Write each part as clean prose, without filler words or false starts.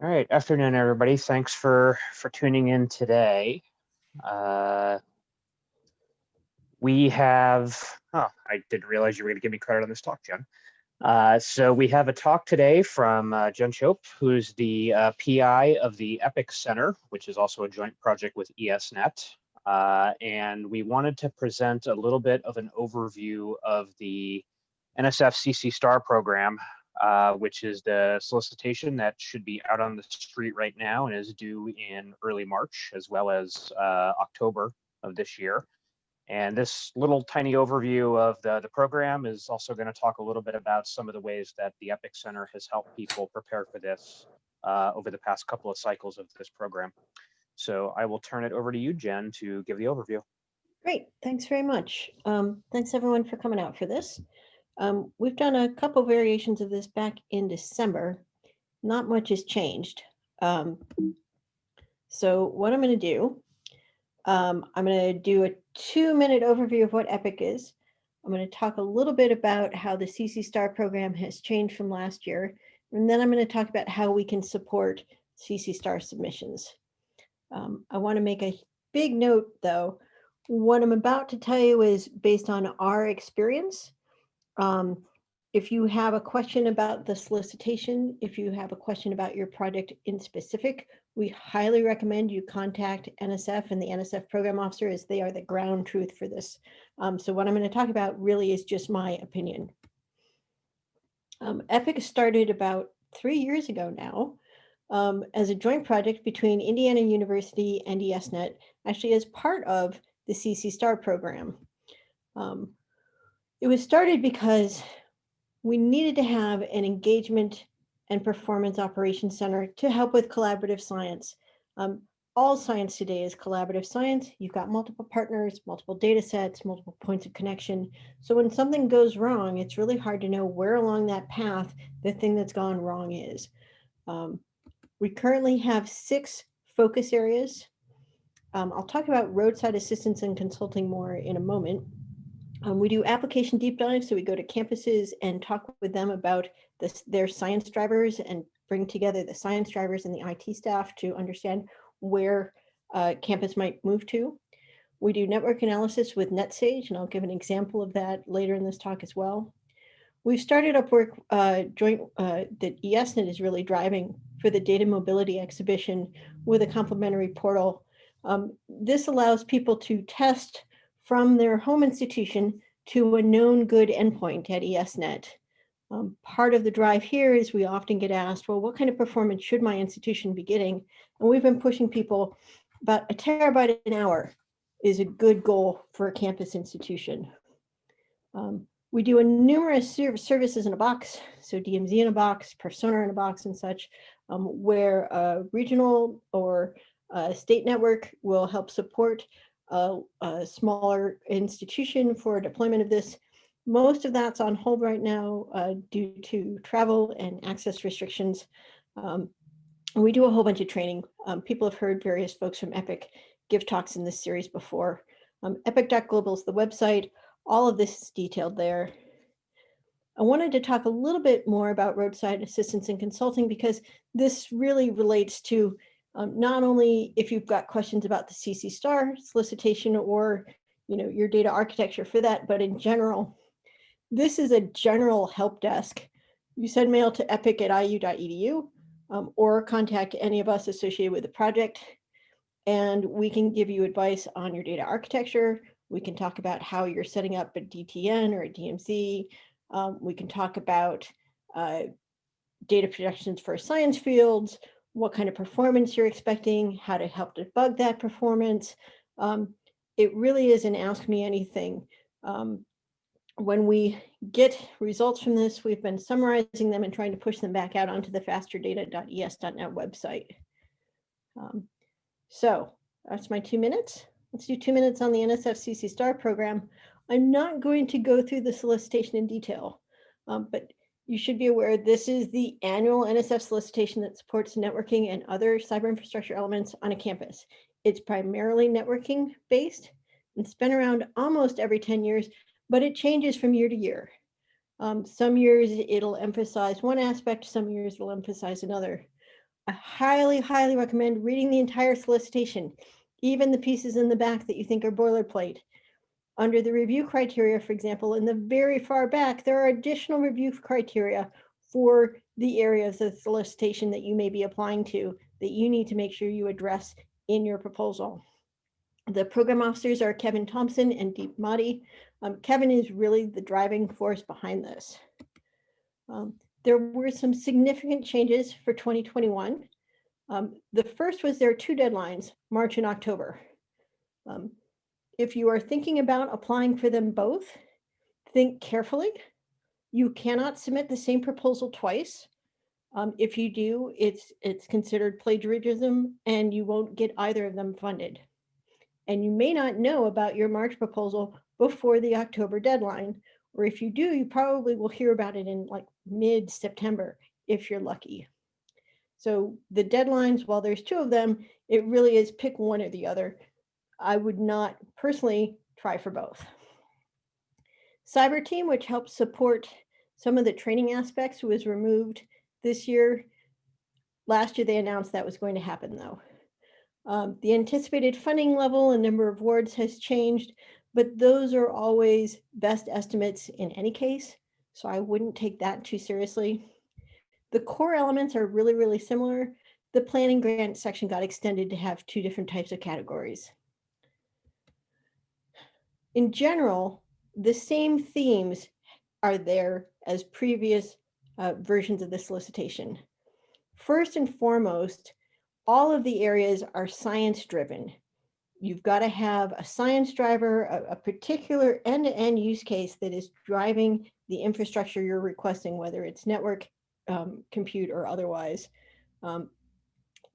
All right, afternoon, everybody. Thanks for tuning in today. We have, I didn't realize you were going to give me credit on this talk, Jen. So we have a talk today from Jen Schopf, who's the PI of the EPOC Center, which is also a joint project with ESNet. And we wanted to present a little bit of an overview of the NSF CC Star program, which is the solicitation that should be out on the street right now and is due in early March, as well as October of this year. And this little tiny overview of the program is also going to talk a little bit about some of the ways that the EPOC Center has helped people prepare for this over the past couple of cycles of this program. So I will turn it over to you, Jen, to give the overview. Great, thanks very much. Thanks everyone for coming out for this. We've done a couple variations of this back in December. Not much has changed. So what I'm going to do, I'm going to do a 2-minute overview of what EPOC is. I'm going to talk a little bit about how the CC Star program has changed from last year, and then I'm going to talk about how we can support CC Star submissions. I want to make a big note, though. What I'm about to tell you is based on our experience. If you have a question about the solicitation, if you have a question about your project in specific, we highly recommend you contact NSF and the NSF program officer, as they are the ground truth for this. So what I'm going to talk about really is just my opinion. EPOC started about 3 years ago now as a joint project between Indiana University and ESNet, actually as part of the CC Star program. It was started because we needed to have an engagement and performance operations center to help with collaborative science. All science today is collaborative science. You've got multiple partners, multiple data sets, multiple points of connection. So when something goes wrong, it's really hard to know where along that path the thing that's gone wrong is. We currently have 6 focus areas. I'll talk about roadside assistance and consulting more in a moment. We do application deep dives, so we go to campuses and talk with them about their science drivers and bring together the science drivers and the IT staff to understand where campus might move to. We do network analysis with NetSage, and I'll give an example of that later in this talk as well. We've started up work joint that ESNet is really driving for the data mobility exhibition with a complementary portal. This allows people to test from their home institution to a known good endpoint at ESNet. Part of the drive here is we often get asked, well, what kind of performance should my institution be getting? And we've been pushing people about 1 terabyte an hour is a good goal for a campus institution. We do a numerous services in a box, so DMZ in a box, persona in a box and such, where a regional or a state network will help support a smaller institution for deployment of this. Most of that's on hold right now due to travel and access restrictions. And we do a whole bunch of training. People have heard various folks from EPOC give talks in this series before. EPOC.global is the website. All of this is detailed there. I wanted to talk a little bit more about roadside assistance and consulting because this really relates to not only if you've got questions about the CC Star solicitation or your data architecture for that, but in general, this is a general help desk. You send mail to epoc@iu.edu or contact any of us associated with the project, and we can give you advice on your data architecture. We can talk about how you're setting up a DTN or a DMZ. We can talk about data projections for science fields, what kind of performance you're expecting, how to help debug that performance. It really is an ask me anything. When we get results from this, we've been summarizing them and trying to push them back out onto the fasterdata.es.net website. So that's my 2 minutes. Let's do 2 minutes on the NSF CC Star program. I'm not going to go through the solicitation in detail, but you should be aware this is the annual NSF solicitation that supports networking and other cyber infrastructure elements on a campus. It's primarily networking based. It's been around almost every 10 years, but it changes from year to year. Some years it'll emphasize one aspect, some years it'll emphasize another. I highly, highly recommend reading the entire solicitation, even the pieces in the back that you think are boilerplate. Under the review criteria, for example, in the very far back, there are additional review criteria for the areas of the solicitation that you may be applying to that you need to make sure you address in your proposal. The program officers are Kevin Thompson and Deep Madi. Kevin is really the driving force behind this. There were some significant changes for 2021. The first was there are two deadlines, March and October. If you are thinking about applying for them both, think carefully. You cannot submit the same proposal twice. If you do, it's considered plagiarism and you won't get either of them funded. And you may not know about your March proposal before the October deadline, or if you do, you probably will hear about it in like mid-September if you're lucky. So the deadlines, while there's two of them, it really is pick one or the other. I would not personally try for both. Cyber team, which helps support some of the training aspects, was removed this year. Last year, they announced that was going to happen, though. The anticipated funding level and number of awards has changed, but those are always best estimates in any case, so I wouldn't take that too seriously. The core elements are really, really similar. The planning grant section got extended to have two different types of categories. In general, the same themes are there as previous versions of the solicitation. First and foremost, all of the areas are science-driven. You've got to have a science driver, a particular end-to-end use case that is driving the infrastructure you're requesting, whether it's network, compute, or otherwise.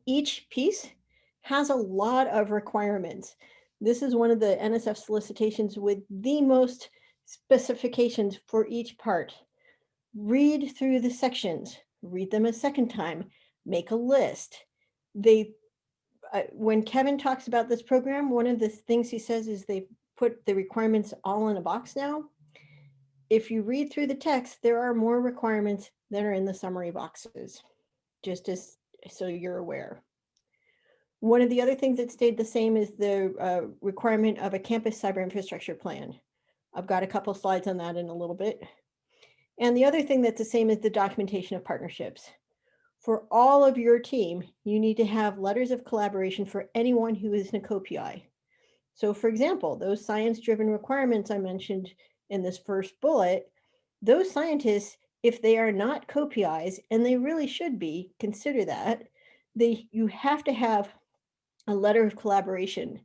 Each piece has a lot of requirements. This is one of the NSF solicitations with the most specifications for each part. Read through the sections, read them a second time, make a list. When Kevin talks about this program, one of the things he says is they put the requirements all in a box now. If you read through the text, there are more requirements than are in the summary boxes, just as so you're aware. One of the other things that stayed the same is the requirement of a campus cyber infrastructure plan. I've got a couple slides on that in a little bit. And the other thing that's the same is the documentation of partnerships. For all of your team, you need to have letters of collaboration for anyone who is in a co-PI. So for example, those science-driven requirements I mentioned in this first bullet, those scientists, if they are not co-PIs, and they really should be, consider that, you have to have a letter of collaboration.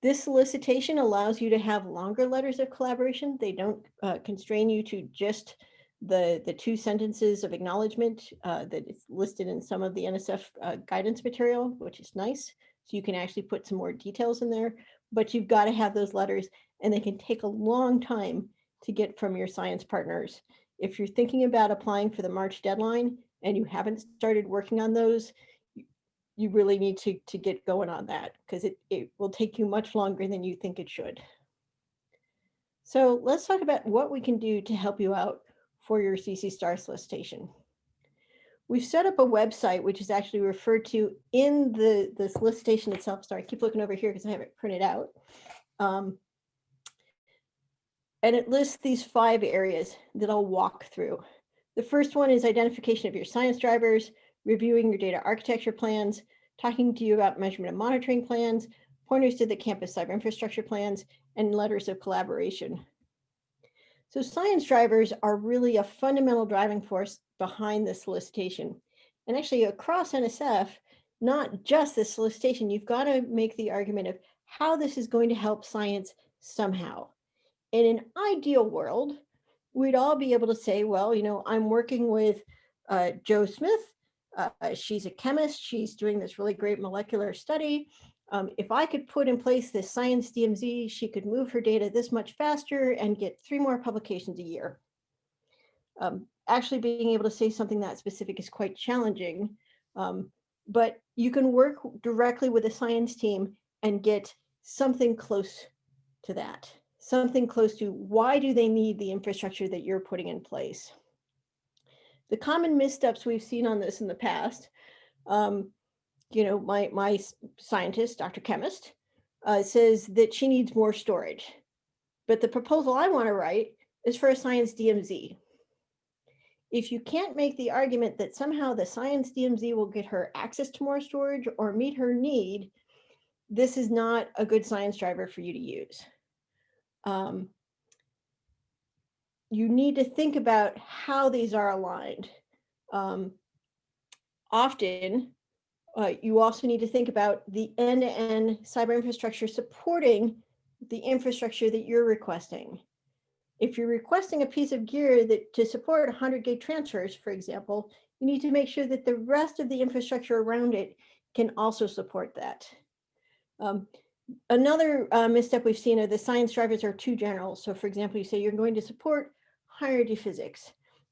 This solicitation allows you to have longer letters of collaboration. They don't constrain you to just the 2 sentences of acknowledgement that is listed in some of the NSF guidance material, which is nice. So you can actually put some more details in there, but you've got to have those letters, and they can take a long time to get from your science partners. If you're thinking about applying for the March deadline and you haven't started working on those, you really need to get going on that, because it will take you much longer than you think it should. So let's talk about what we can do to help you out for your CC Star solicitation. We've set up a website, which is actually referred to in the solicitation itself. Sorry, I keep looking over here because I have it printed out. And it lists these 5 areas that I'll walk through. The first one is identification of your science drivers, reviewing your data architecture plans, talking to you about measurement and monitoring plans, pointers to the campus cyber infrastructure plans, and letters of collaboration. So science drivers are really a fundamental driving force behind the solicitation. And actually across NSF, not just the solicitation, you've got to make the argument of how this is going to help science somehow. In an ideal world, we'd all be able to say, well, you know, I'm working with Jo Smith. She's a chemist. She's doing this really great molecular study. If I could put in place this science DMZ, she could move her data this much faster and get 3 more publications a year. Actually being able to say something that specific is quite challenging, but you can work directly with a science team and get something close to that. Something close to why do they need the infrastructure that you're putting in place. The common missteps we've seen on this in the past You know, my scientist, Dr. Chemist, says that she needs more storage. But the proposal I want to write is for a science DMZ. If you can't make the argument that somehow the science DMZ will get her access to more storage or meet her need, this is not a good science driver for you to use. You need to think about how these are aligned. Often, you also need to think about the end-to-end cyber infrastructure supporting the infrastructure that you're requesting. If you're requesting a piece of gear that to support 100 gig transfers, for example, you need to make sure that the rest of the infrastructure around it can also support that. Another misstep we've seen are the science drivers are too general. So for example, you say you're going to support high energy physics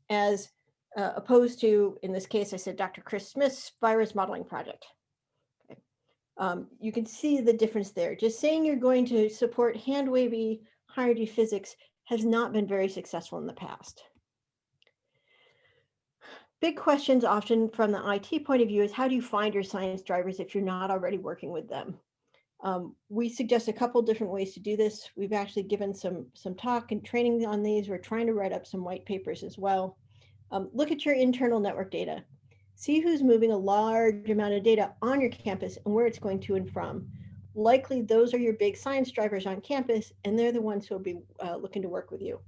as opposed to, in this case, I said Dr. Chris Smith's virus modeling project. Okay. You can see the difference there. Just saying you're going to support hand-wavy high energy physics has not been very successful in the past. Big questions often from the IT point of view is how do you find your science drivers if you're not already working with them? We suggest a couple different ways to do this. We've actually given some talk and training on these. We're trying to write up some white papers as well. Look at your internal network data. See who's moving a large amount of data on your campus and where it's going to and from. Likely those are your big science drivers on campus, and they're the ones who will be looking to work with you.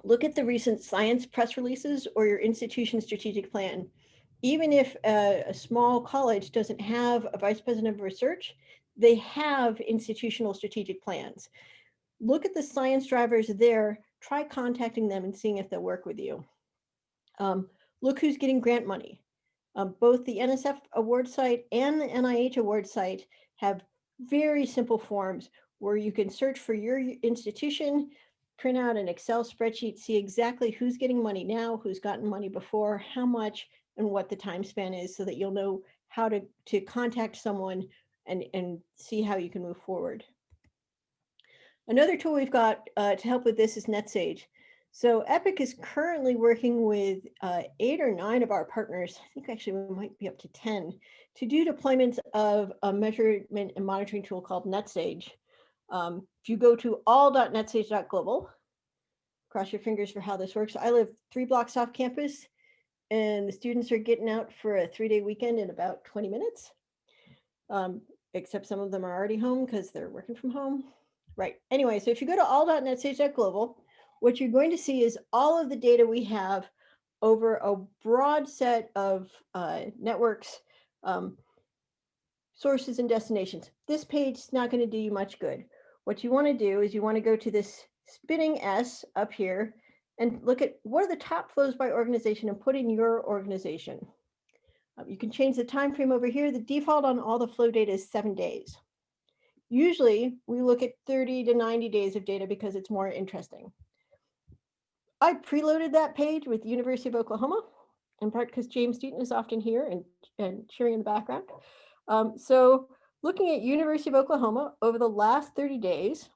Look at the recent science press releases or your institution's strategic plan. Even if a small college doesn't have a vice president of research, they have institutional strategic plans. Look at the science drivers there, try contacting them and seeing if they'll work with you. Look who's getting grant money. Both the NSF award site and the NIH award site have very simple forms where you can search for your institution, print out an Excel spreadsheet, see exactly who's getting money now, who's gotten money before, how much, and what the time span is so that you'll know how to contact someone and see how you can move forward. Another tool we've got to help with this is NetSage. So EPOC is currently working with 8 or 9 of our partners, I think actually we might be up to 10, to do deployments of a measurement and monitoring tool called NetSage. If you go to all.netsage.global, cross your fingers for how this works. I live 3 blocks off campus, and the students are getting out for a 3-day weekend in about 20 minutes, except some of them are already home because they're working from home. Right. Anyway, so if you go to all.netsage.global, what you're going to see is all of the data we have over a broad set of networks, sources, and destinations. This page is not going to do you much good. What you want to do is you want to go to this spinning S up here and look at what are the top flows by organization and put in your organization. You can change the time frame over here. The default on all the flow data is 7 days. Usually we look at 30 to 90 days of data because it's more interesting. I preloaded that page with the University of Oklahoma, in part because James Deaton is often here and cheering in the background. So looking at University of Oklahoma over the last 30 days,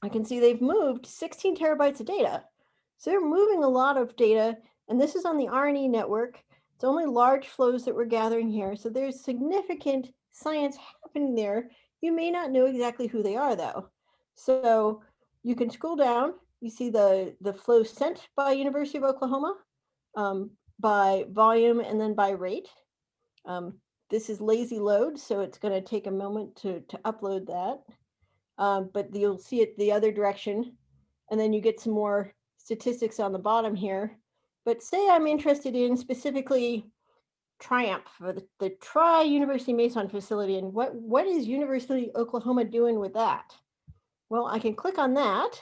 I can see they've moved 16 terabytes of data. So they're moving a lot of data, and this is on the RNE network. It's only large flows that we're gathering here. So there's significant science happening there. You may not know exactly who they are though. So you can scroll down, you see the flow sent by University of Oklahoma by volume and then by rate. This is lazy load, so it's going to take a moment to upload that. But you'll see it the other direction, and then you get some more statistics on the bottom here. But say I'm interested in specifically Triumph, or the Tri-University Mason facility, and what is University of Oklahoma doing with that? Well, I can click on that,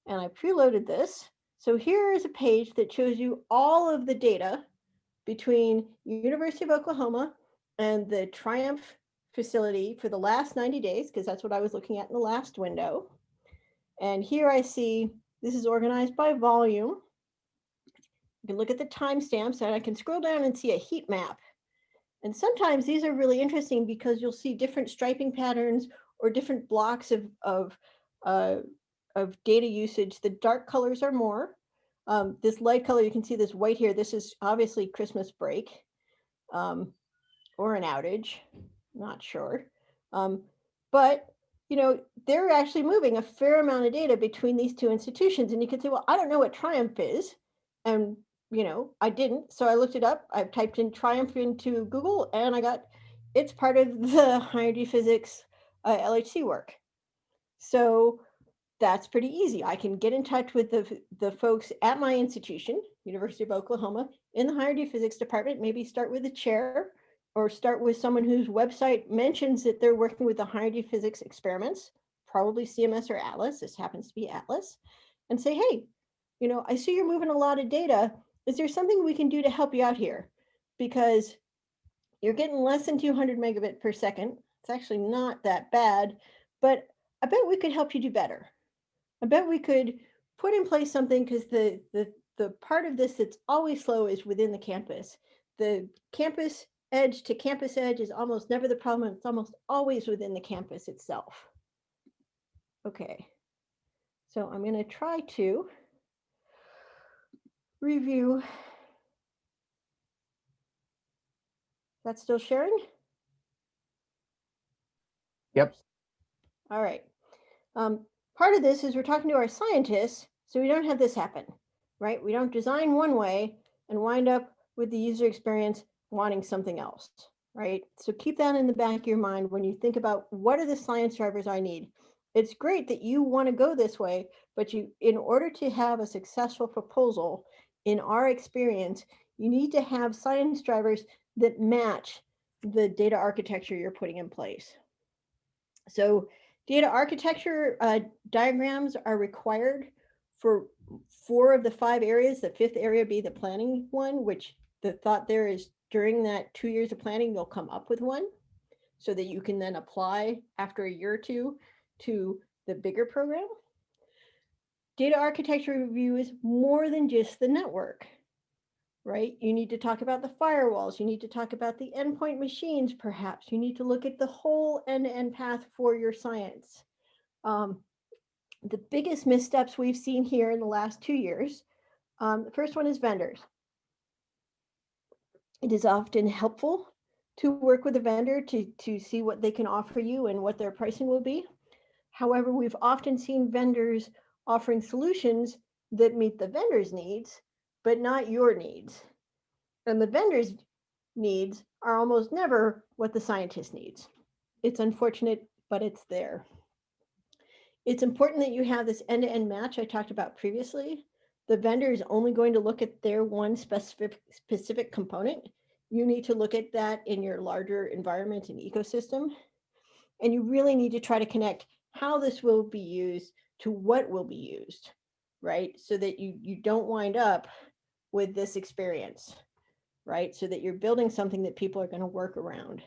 and I preloaded this. So here is a page that shows you all of the data between University of Oklahoma and the Triumph facility for the last 90 days, because that's what I was looking at in the last window. And here I see this is organized by volume. You can look at the timestamps, and I can scroll down and see a heat map. And sometimes these are really interesting because you'll see different striping patterns or different blocks of data usage. The dark colors are more. This light color, you can see this white here. This is obviously Christmas break or an outage, not sure. But they're actually moving a fair amount of data between these two institutions. And you can say, well, I don't know what Triumph is. And, I didn't. So I looked it up. I typed in Triumph into Google and I got, it's part of the higher physics LHC work. So that's pretty easy. I can get in touch with the folks at my institution, University of Oklahoma, in the higher physics department, maybe start with the chair or start with someone whose website mentions that they're working with the higher physics experiments, probably CMS or Atlas. This happens to be Atlas, and say, hey, I see you're moving a lot of data. Is there something we can do to help you out here? Because you're getting less than 200 megabit per second. It's actually not that bad, but I bet we could help you do better. I bet we could put in place something, because the part of this that's always slow is within the campus. The campus edge to campus edge is almost never the problem. It's almost always within the campus itself. Okay, so I'm going to try to review. That's still sharing? Yep. Oops. All right. Part of this is we're talking to our scientists, so we don't have this happen, right? We don't design one way and wind up with the user experience wanting something else, right? So keep that in the back of your mind when you think about what are the science drivers I need. It's great that you want to go this way, but in order to have a successful proposal, in our experience, you need to have science drivers that match the data architecture you're putting in place. So data architecture diagrams are required for 4 of the 5 areas. The 5th area be the planning one, which the thought there is during that 2 years of planning, you'll come up with one so that you can then apply after a year or two to the bigger program. Data architecture review is more than just the network, right? You need to talk about the firewalls. You need to talk about the endpoint machines, perhaps. You need to look at the whole end-to-end path for your science. The biggest missteps we've seen here in the last 2 years, the first one is vendors. It is often helpful to work with a vendor to see what they can offer you and what their pricing will be. However, we've often seen vendors offering solutions that meet the vendor's needs, but not your needs. And the vendor's needs are almost never what the scientist needs. It's unfortunate, but it's there. It's important that you have this end-to-end match I talked about previously. The vendor is only going to look at their one specific component. You need to look at that in your larger environment and ecosystem. And you really need to try to connect how this will be used to what will be used, right? So that you don't wind up with this experience, right? So that you're building something that people are going to work around.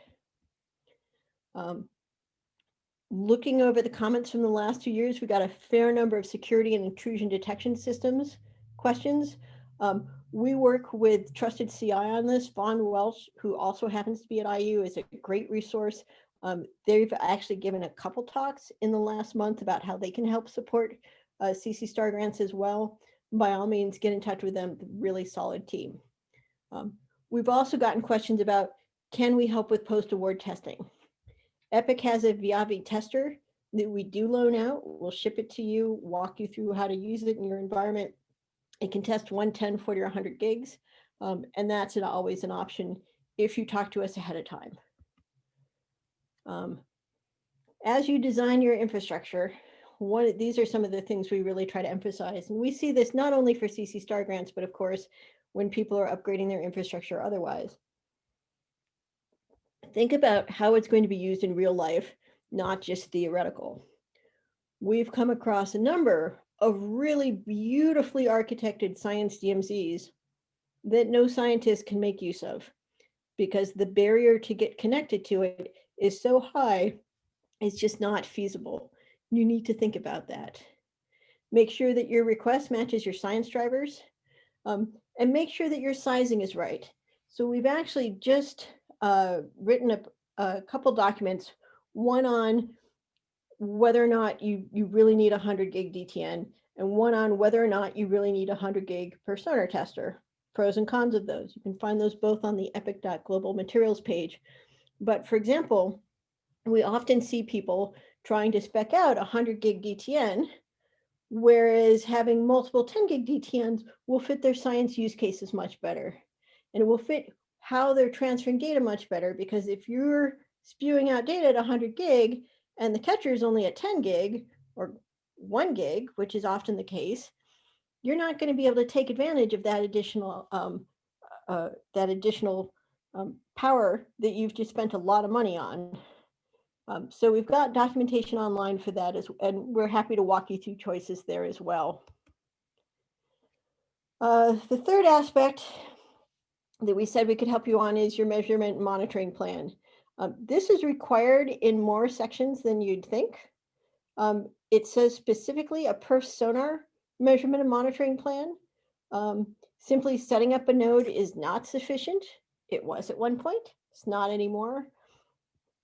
Looking over the comments from the last 2 years, we got a fair number of security and intrusion detection systems questions. We work with Trusted CI on this. Vaughn Welch, who also happens to be at IU, is a great resource. They've actually given a couple talks in the last month about how they can help support CC Star grants as well. By all means, get in touch with them. Really solid team. We've also gotten questions about, can we help with post-award testing? EPOC has a Viavi tester that we do loan out. We'll ship it to you, walk you through how to use it in your environment. It can test 110, 40, or 100 gigs. And that's always an option if you talk to us ahead of time. As you design your infrastructure, these are some of the things we really try to emphasize. And we see this not only for CC Star grants, but of course, when people are upgrading their infrastructure otherwise. Think about how it's going to be used in real life, not just theoretical. We've come across a number of really beautifully architected science DMZs that no scientist can make use of because the barrier to get connected to it is so high, it's just not feasible. You need to think about that. Make sure that your request matches your science drivers, and make sure that your sizing is right. So we've actually just written a couple documents, one on whether or not you really need 100 gig DTN, and one on whether or not you really need 100 gig per sonar tester. Pros and cons of those. You can find those both on the epic.global materials page. But for example, we often see people trying to spec out 100 gig DTN, whereas having multiple 10 gig DTNs will fit their science use cases much better. And it will fit how they're transferring data much better, because if you're spewing out data at 100 gig and the catcher is only at 10 gig or 1 gig, which is often the case, you're not going to be able to take advantage of that additional power that you've just spent a lot of money on. So we've got documentation online for that, and we're happy to walk you through choices there as well. The third aspect that we said we could help you on is your measurement and monitoring plan. This is required in more sections than you'd think. It says specifically a perf sonar measurement and monitoring plan. Simply setting up a node is not sufficient. It was at one point, it's not anymore.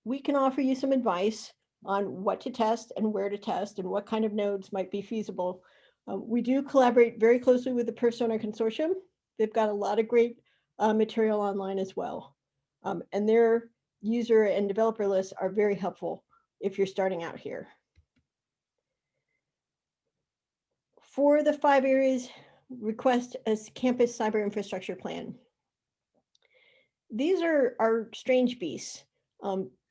We can offer you some advice on what to test and where to test and what kind of nodes might be feasible. We do collaborate very closely with the Perf Sonar Consortium. They've got a lot of great material online as well. And their user and developer lists are very helpful if you're starting out here. For the 5 areas, request a campus cyber infrastructure plan. These are strange beasts.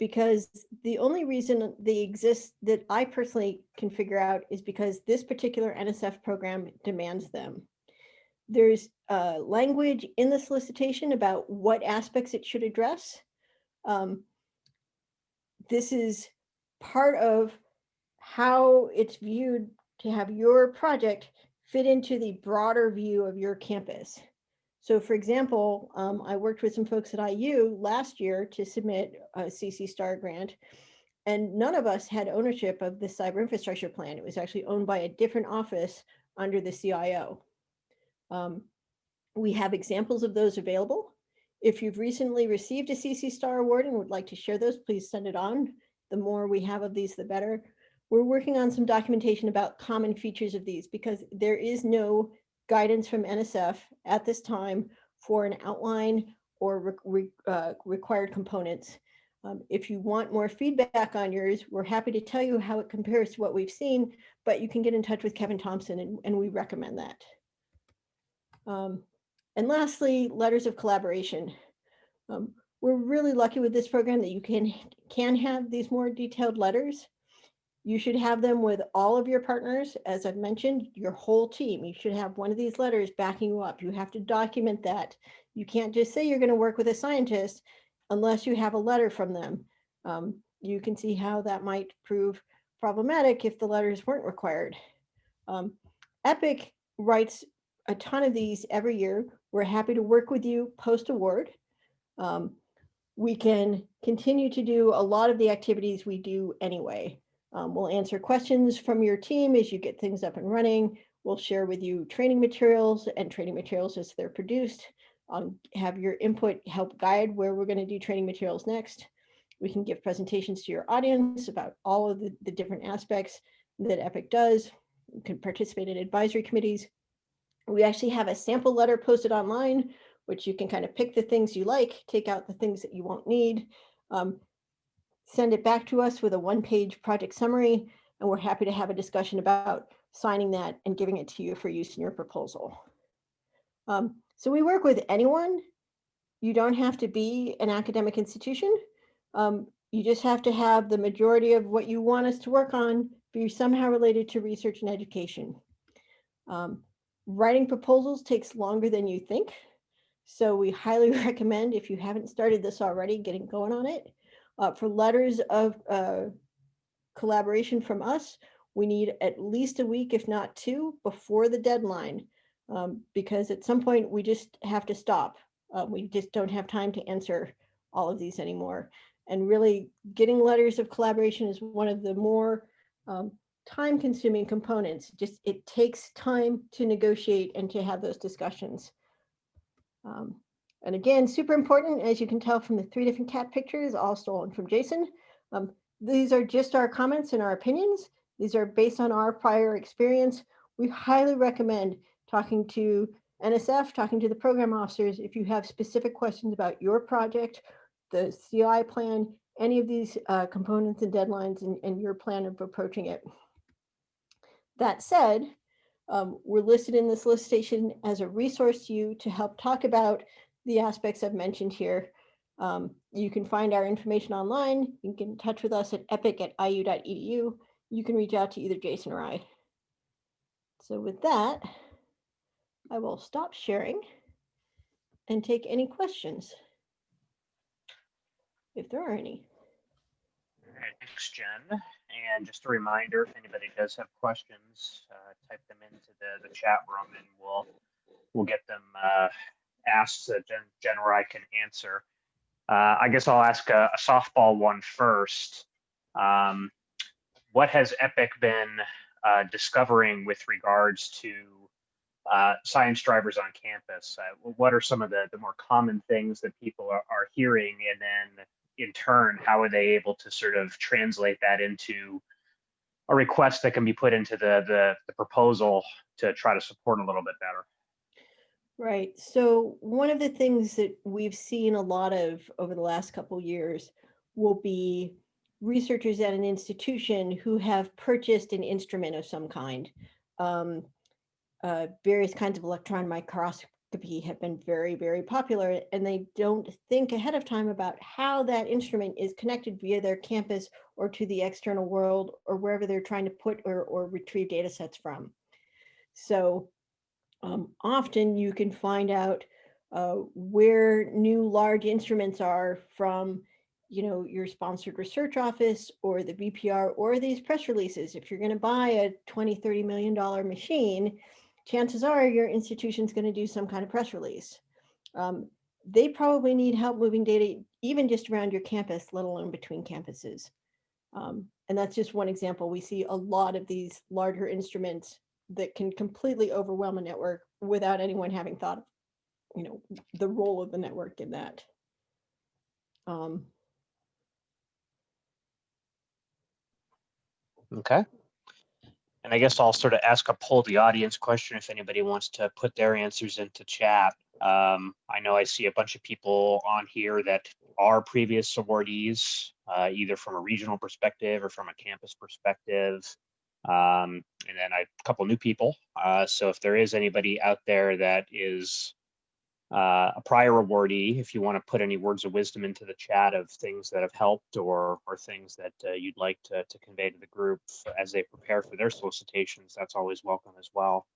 Because the only reason they exist that I personally can figure out is because this particular NSF program demands them. There's language in the solicitation about what aspects it should address. This is part of how it's viewed to have your project fit into the broader view of your campus. So for example, I worked with some folks at IU last year to submit a CC STAR grant, and none of us had ownership of the cyber infrastructure plan. It was actually owned by a different office under the CIO. We have examples of those available. If you've recently received a CC STAR award and would like to share those, please send it on. The more we have of these, the better. We're working on some documentation about common features of these, because there is no guidance from NSF at this time for an outline or required components. If you want more feedback on yours, we're happy to tell you how it compares to what we've seen, but you can get in touch with Kevin Thompson, and we recommend that. And lastly, letters of collaboration. We're really lucky with this program that you can have these more detailed letters. You should have them with all of your partners. As I've mentioned, your whole team. You should have one of these letters backing you up. You have to document that. You can't just say you're going to work with a scientist unless you have a letter from them. You can see how that might prove problematic if the letters weren't required. EPIC writes a ton of these every year. We're happy to work with you post-award. We can continue to do a lot of the activities we do anyway. We'll answer questions from your team as you get things up and running. We'll share with you training materials as they're produced. Have your input help guide where we're going to do training materials next. We can give presentations to your audience about all of the different aspects that EPIC does. You can participate in advisory committees. We actually have a sample letter posted online, which you can kind of pick the things you like, take out the things that you won't need. Send it back to us with a 1-page project summary, and we're happy to have a discussion about signing that and giving it to you for use in your proposal. So we work with anyone. You don't have to be an academic institution. You just have to have the majority of what you want us to work on be somehow related to research and education. Writing proposals takes longer than you think. So we highly recommend, if you haven't started this already, getting going on it. For letters of collaboration from us, we need at least a week, if not 2, before the deadline, because at some point we just have to stop. We just don't have time to answer all of these anymore. And really getting letters of collaboration is one of the more time-consuming components. Just it takes time to negotiate and to have those discussions. And again, super important, as you can tell from the 3 different cat pictures, all stolen from Jason. These are just our comments and our opinions. These are based on our prior experience. we highly recommend talking to NSF, talking to the program officers if you have specific questions about your project, the CI plan, any of these components and deadlines, and your plan of approaching it. That said, we're listed in the solicitation as a resource to you to help talk about the aspects I've mentioned here. You can find our information online. You can get in touch with us at epic@iu.edu. You can reach out to either Jason or I. So with that, I will stop sharing and take any questions, if there are any. All right, thanks, Jen. And just a reminder, if anybody does have questions, type them into the chat room, and we'll get them asked so Jen or I can answer. I guess I'll ask a softball one first. What has EPIC been discovering with regards to science drivers on campus? What are some of the more common things that people are hearing, and then in turn, how are they able to sort of translate that into a request that can be put into the proposal to try to support a little bit better? Right. So one of the things that we've seen a lot of over the last couple of years will be researchers at an institution who have purchased an instrument of some kind. Various kinds of electron microscopy have been very, very popular, and they don't think ahead of time about how that instrument is connected via their campus or to the external world or wherever they're trying to put or retrieve data sets from. So often you can find out where new large instruments are from, your sponsored research office or the VPR or these press releases. If you're going to buy a $20-30 million machine, chances are your institution's going to do some kind of press release. They probably need help moving data even just around your campus, let alone between campuses. And that's just one example. We see a lot of these larger instruments that can completely overwhelm a network without anyone having thought of, the role of the network in that. Okay. And I guess I'll sort of ask a poll the audience question if anybody wants to put their answers into chat. I know I see a bunch of people on here that are previous awardees, either from a regional perspective or from a campus perspective. And then a couple new people. So if there is anybody out there that is a prior awardee, if you want to put any words of wisdom into the chat of things that have helped or things that you'd like to convey to the group as they prepare for their solicitations, that's always welcome as well.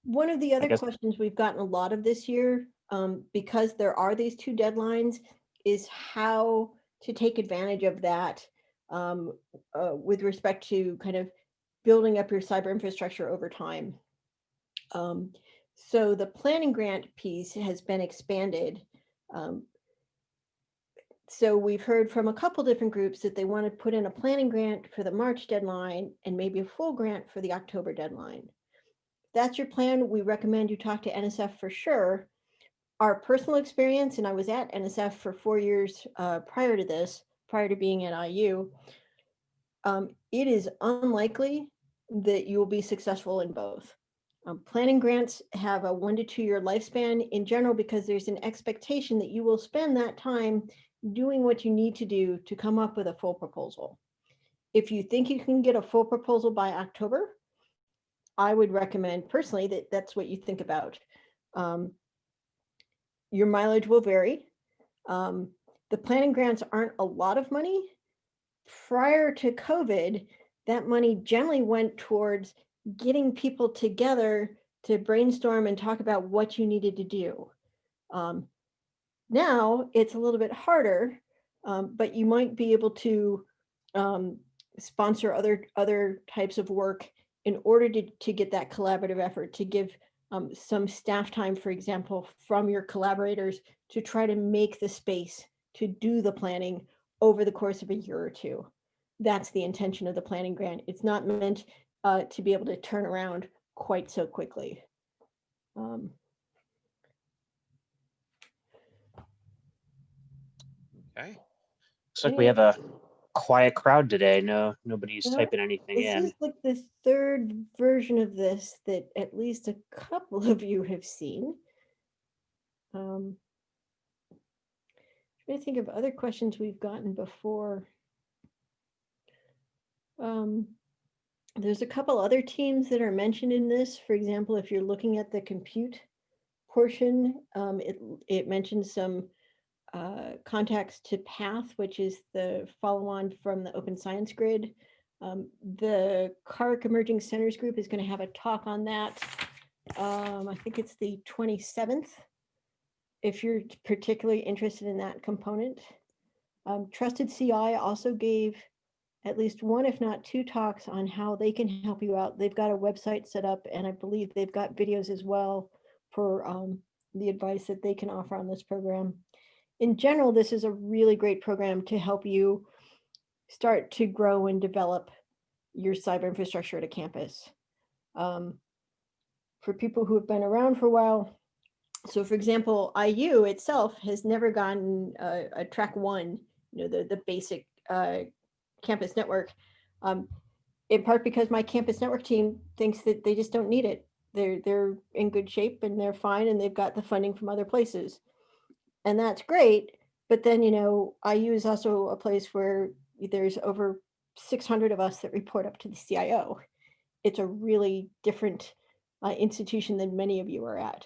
One of the other questions we've gotten a lot of this year, because there are these two deadlines, is how to take advantage of that with respect to kind of building up your cyber infrastructure over time. So the planning grant piece has been expanded. So we've heard from a couple different groups that they want to put in a planning grant for the March deadline and maybe a full grant for the October deadline. If that's your plan, we recommend you talk to NSF for sure. Our personal experience, and I was at NSF for 4 years prior to this, prior to being at IU, it is unlikely that you will be successful in both. Planning grants have a 1 to 2 year lifespan in general because there's an expectation that you will spend that time doing what you need to do to come up with a full proposal. If you think you can get a full proposal by October, I would recommend personally that that's what you think about. Your mileage will vary. The planning grants aren't a lot of money. Prior to COVID, that money generally went towards getting people together to brainstorm and talk about what you needed to do. Now it's a little bit harder, but you might be able to sponsor other types of work in order to get that collaborative effort, to give some staff time, for example, from your collaborators to try to make the space to do the planning over the course of a year or two. That's the intention of the planning grant. It's not meant to be able to turn around quite so quickly. Okay. Looks like we have a quiet crowd today. No, nobody's Well, typing anything this in. is like the third version of this that at least a couple of you have seen. Trying to think of other questions we've gotten before. There's a couple other teams that are mentioned in this. For example, if you're looking at the compute portion, it mentions some contacts to PATH, which is the follow-on from the Open Science Grid. The CARC Emerging Centers Group is going to have a talk on that. I think it's the 27th, if you're particularly interested in that component. Trusted CI also gave at least one, if not two, talks on how they can help you out. They've got a website set up, and I believe they've got videos as well for the advice that they can offer on this program. In general, this is a really great program to help you start to grow and develop your cyber infrastructure at a campus. For people who have been around for a while, so for example, IU itself has never gotten a track 1, the basic campus network, in part because my campus network team thinks that they just don't need it. They're in good shape and they're fine, and they've got the funding from other places. And that's great. But then, IU is also a place where there's over 600 of us that report up to the CIO. It's a really different institution than many of you are at.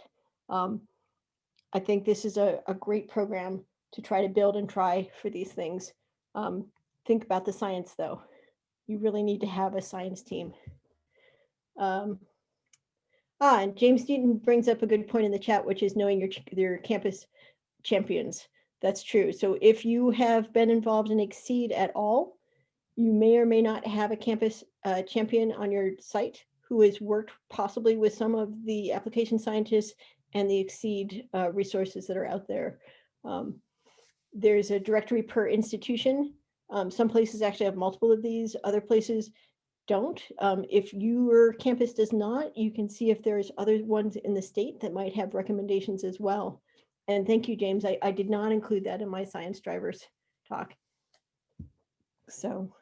I think this is a great program to try to build and try for these things. Think about the science, though. You really need to have a science team. And James Newton brings up a good point in the chat, which is knowing your campus champions. That's true. So if you have been involved in Exceed at all, you may or may not have a campus champion on your site who has worked possibly with some of the application scientists and the Exceed resources that are out there. There's a directory per institution. Some places actually have multiple of these, other places don't. If your campus does not, you can see if there's other ones in the state that might have recommendations as well. And thank you, James. I did not include that in my science drivers talk. So.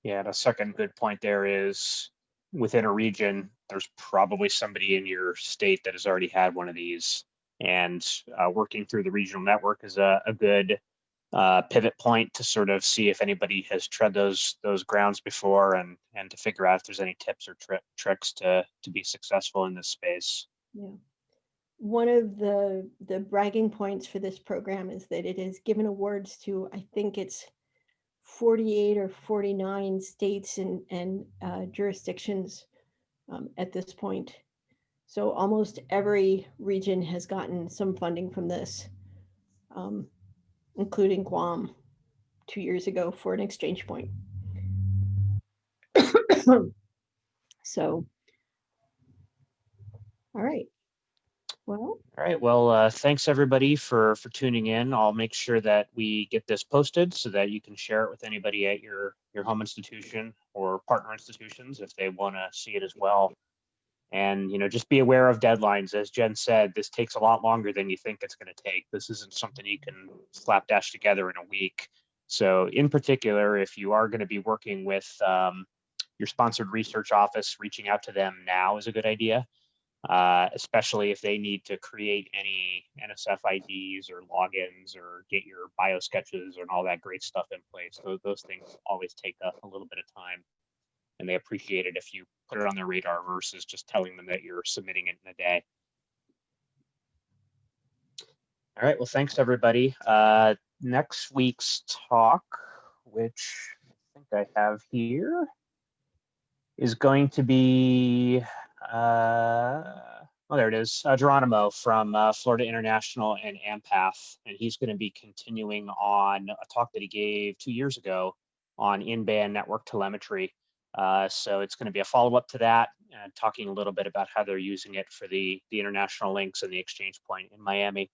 Yeah, and a second good point there is within a region, there's probably somebody in your state that has already had one of these, and working through the regional network is a good pivot point to sort of see if anybody has tread those grounds before, and to figure out if there's any tips or tricks to be successful in this space. Yeah. One of the bragging points for this program is that it has given awards to, I think it's 48 or 49 states and jurisdictions at this point. So almost every region has gotten some funding from this, including Guam 2 years ago for an exchange point. So, all right. Well, all right. Well, thanks everybody for tuning in. I'll make sure that we get this posted so that you can share it with anybody at your home institution or partner institutions if they want to see it as well. And just be aware of deadlines. As Jen said, this takes a lot longer than you think it's going to take. This isn't something you can slapdash together in a week. So in particular, if you are going to be working with your sponsored research office, reaching out to them now is a good idea. Especially if they need to create any NSF IDs or logins or get your bio sketches and all that great stuff in place. So those things always take a little bit of time, and they appreciate it if you put it on their radar versus just telling them that you're submitting it in a day. All right, well, thanks everybody. Next week's talk, which I think I have here, is going to be oh, there it is. Geronimo from Florida International and AMPATH, and he's going to be continuing on a talk that he gave 2 years ago on in-band network telemetry. So it's going to be a follow-up to that, and talking a little bit about how they're using it for the international links and the exchange point in Miami.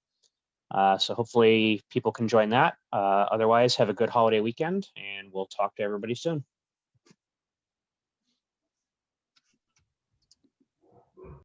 So hopefully people can join that. Otherwise, have a good holiday weekend, and we'll talk to everybody soon.